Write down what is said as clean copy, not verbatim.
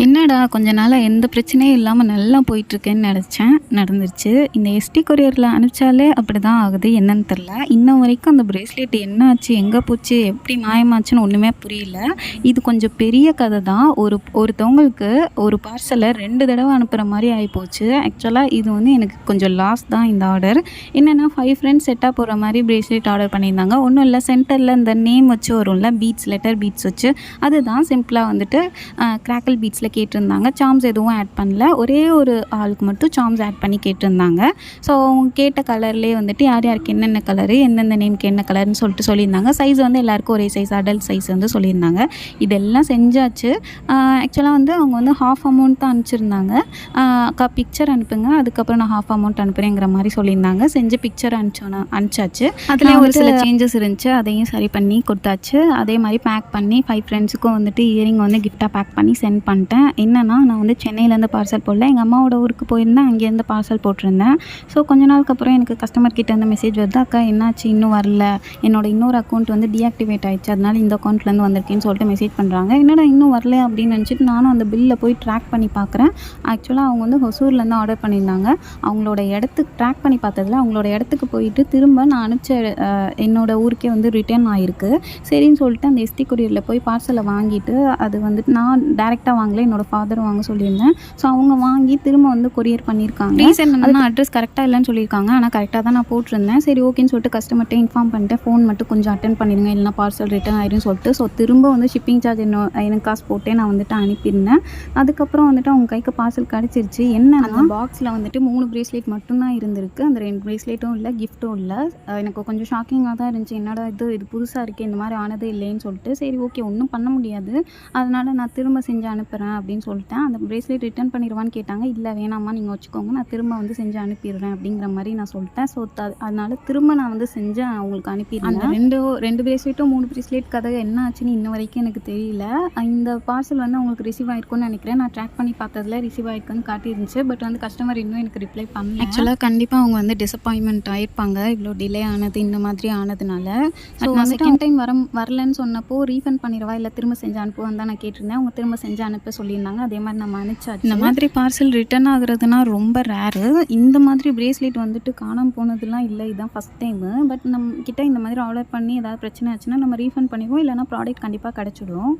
என்னடா கொஞ்ச நாளா எந்த பிரச்சனையும் இல்லாம நல்லா போயிட்டுருக்கேன்னு நெனச்சேன். நடந்துருச்சு. இந்த எஸ்டி கொரியர்ல அனுப்பிச்சாலே அப்படிதான் ஆகுது. என்னன்னு தெர்ல. இன்ன வரைக்கும் அந்த பிரேஸ்லெட் என்ன ஆச்சு? எங்க போச்சு? எப்படி மாயமாச்சுன்னு ஒண்ணுமே புரியல. இது கொஞ்சம் பெரிய கத தான். ஒருத்தவங்களுக்கு ஒரு பார்சல 2 தடவ அனுப்புற மாரி ஆயிப்போச்சு. ஆக்சுவலா இது வந்து எனக்கு கொஞ்சம் லாஸ் தான் இந்த ஆர்டர். என்னன்னா 5 ஃப்ரெண்ட்ஸ் செட்டா போடுற மாரி பிரேஸ்லெட் ஆர்டர் பண்ணியிருந்தாங்க. ஒண்ணும் இல்ல சென்டர்ல இந்த நேம் வச்சு வரும்ல பீட்ஸ், லெட்டர் பீட்ஸ் வச்சு அதுதான் சிம்பிளா வந்துட்டு கிராக்கிள் பீட்ஸ்ல கேட்டிருந்தாங்க. சார்ம்ஸ் எதுவும் ஆட் பண்ணல. ஒரே ஒரு ஆளுக்கு மட்டும் சார்ம்ஸ் ஆட் பண்ணி கேட்டிருந்தாங்க. ஸோ அவங்க கேட்ட கலர்லேயே வந்துட்டு யார் யாருக்கு என்னென்ன கலரு, எந்தெந்த நேம்க்கு என்ன கலர்ன்னு சொல்லிட்டு சொல்லியிருந்தாங்க. சைஸ் வந்து எல்லாருக்கும் ஒரே சைஸ், அடல்ட் சைஸ் வந்து சொல்லியிருந்தாங்க. இதெல்லாம் செஞ்சாச்சு. ஆக்சுவலாக வந்து அவங்க வந்து ஹாஃப் அமௌண்ட் தான் அனுப்பிச்சிருந்தாங்க. அக்கா பிக்சர் அனுப்புங்க, அதுக்கப்புறம் நான் ஹாஃப் அமௌண்ட் அனுப்புகிறேங்கிற மாதிரி சொல்லியிருந்தாங்க. செஞ்ச பிக்சர் அனுப்பிச்சாச்சு. அதுலேயே ஒரு சில சேஞ்சஸ் இருந்துச்சு. அதையும் சரி பண்ணி கொடுத்தாச்சு. அதே மாதிரி பேக் பண்ணி 5 ஃப்ரெண்ட்ஸுக்கும் வந்துட்டு இயரிங் வந்து கிஃப்டாக பேக் பண்ணி சென்ட் பண்ணிட்டேன். என்னன்னா நான் வந்து சென்னையிலேருந்து பார்சல் போடல, எங்கள் அம்மாவோட ஊருக்கு போயிருந்தேன், அங்கேருந்து பார்சல் போட்டிருந்தேன். ஸோ கொஞ்ச நாளுக்கு அப்புறம் எனக்கு கஸ்டமர் கிட்ட வந்து மெசேஜ் வருது, அக்கா என்னாச்சு இன்னும் வரல, என்னோட இன்னொரு அக்கௌண்ட் வந்து டீஆக்டிவேட் ஆயிடுச்சு, அதனால இந்த அக்கௌண்ட்லேருந்து வந்திருக்கேன்னு சொல்லிட்டு மெசேஜ் பண்ணுறாங்க. என்னடா இன்னும் வரல அப்படின்னு நினச்சிட்டு நானும் அந்த பில்லில் போய் ட்ராக் பண்ணி பார்க்குறேன். ஆக்சுவலாக அவங்க வந்து ஹொசூர்லேருந்து ஆர்டர் பண்ணியிருந்தாங்க. அவங்களோட இடத்துக்கு ட்ராக் பண்ணி பார்த்ததில் அவங்களோட இடத்துக்கு போயிட்டு திரும்ப நான் அனுப்பிச்ச என்னோட ஊருக்கே வந்து ரிட்டர்ன் ஆகிருக்கு. சரின்னு சொல்லிட்டு அந்த எஸ்டி கொரியரில் போய் பார்சலை வாங்கிட்டு அது வந்துட்டு நான் டேரெக்டாக வாங்கல, என்னோட ஃபாதர் வாங்க சொல்லியிருந்தேன். ஸோ அவங்க வாங்கி திரும்ப வந்து கொரியர் பண்ணியிருக்காங்க. ரீசன் என்னன்னா அட்ரஸ் கரெக்டாக இல்லைன்னு சொல்லியிருக்காங்க. ஆனால் கரெக்டாக தான் நான் போட்டிருந்தேன். சரி ஓகேன்னு சொல்லிட்டு கஸ்டமர்கிட்ட இன்ஃபார்ம் பண்ணிட்டேன். ஃபோன் மட்டும் கொஞ்சம் அட்டென்ட் பண்ணிடுங்க, இல்லைனா பார்சல் ரிட்டர்ன் ஆயிருன்னு சொல்லிட்டு. ஸோ திரும்ப வந்து ஷிப்பிங் சார்ஜ் எனக்கு காசு போட்டே நான் வந்துட்டு அனுப்பியிருந்தேன். அதுக்கப்புறம் வந்துட்டு அவங்க கைக்கு பார்சல் கிடச்சிருச்சு. என்னன்னா பாக்ஸில் வந்துட்டு 3 பிரேஸ்லெட் மட்டும்தான் இருந்திருக்கு. அந்த 2 பிரேஸ்லெட்டும் இல்லை, கிஃப்ட்டும் இல்லை. எனக்கு கொஞ்சம் ஷாக்கிங்காக தான் இருந்துச்சு. என்னடா இது புதுசாக இருக்கே, இந்த மாதிரி ஆனதே இல்லைன்னு சொல்லிட்டு. சரி ஓகே ஒன்றும் பண்ண முடியாது, அதனால் நான் திரும்ப செஞ்சு அனுப்புகிறேன் அப்படின்னு சொல்லிட்டேன். அந்த பிரேஸ்லெட் ரிட்டர்ன் பண்ணிடுவான்னு கேட்டாங்க. இல்லை வேணாம்மா நீங்கள் வச்சுக்கோங்க, நான் திரும்ப வந்து செஞ்சு அனுப்பிடுறேன் அப்படிங்கிற மாதிரி நான் சொல்லிட்டேன். ஸோ அதனால திரும்ப நான் வந்து செஞ்சு அவங்களுக்கு அனுப்பிடுறேன். அந்த ரெண்டு பிரேஸ்லெட்டும் 3 பிரேஸ்லெட் கதை என்ன ஆச்சுன்னு இன்ன வரைக்கும் எனக்கு தெரியல. இந்த பார்சல் வந்து அவங்களுக்கு ரிசீவ் ஆயிருக்கும்னு நினைக்கிறேன். நான் ட்ராக் பண்ணி பார்த்ததில் ரிசீவ் ஆயிருக்குன்னு காட்டியிருந்துச்சு. பட் வந்து கஸ்டமர் இன்னும் எனக்கு ரிப்ளை பண்ணல. ஆக்சுவலாக கண்டிப்பாக அவங்க வந்து டிசப்பாயின்மெண்ட் ஆயிருப்பாங்க, இவ்வளோ டிலே ஆனது இந்த மாதிரி ஆனதுனால. ஸோ நான் செகண்ட் டைம் வரலன்னு சொன்னப்போ ரீஃபண்ட் பண்ணிடவா இல்லை திரும்ப செஞ்சு அனுப்புவான்னு தான் நான் கேட்டிருந்தேன். அவங்க திரும்ப செஞ்சு அனுப்ப சொல்லியிருந்தாங்க. அதே மாதிரி நம்ம அனுப்பிச்சாச்சு. இந்த மாதிரி பார்சல் ரிட்டர்ன் ஆகுறதுனா ரொம்ப ரேரு. இந்த மாதிரி பிரேஸ்லெட் வந்துட்டு காணாமல் போனதுலாம் இல்லை, இதுதான் ஃபஸ்ட் டைமு. பட் நம்ம கிட்ட இந்த மாதிரி ஆர்டர் பண்ணி ஏதாவது பிரச்சனை ஆச்சுன்னா நம்ம ரீஃபண்ட் பண்ணிடுவோம், இல்லைனா ப்ராடக்ட் கண்டிப்பாக கிடச்சிடும்.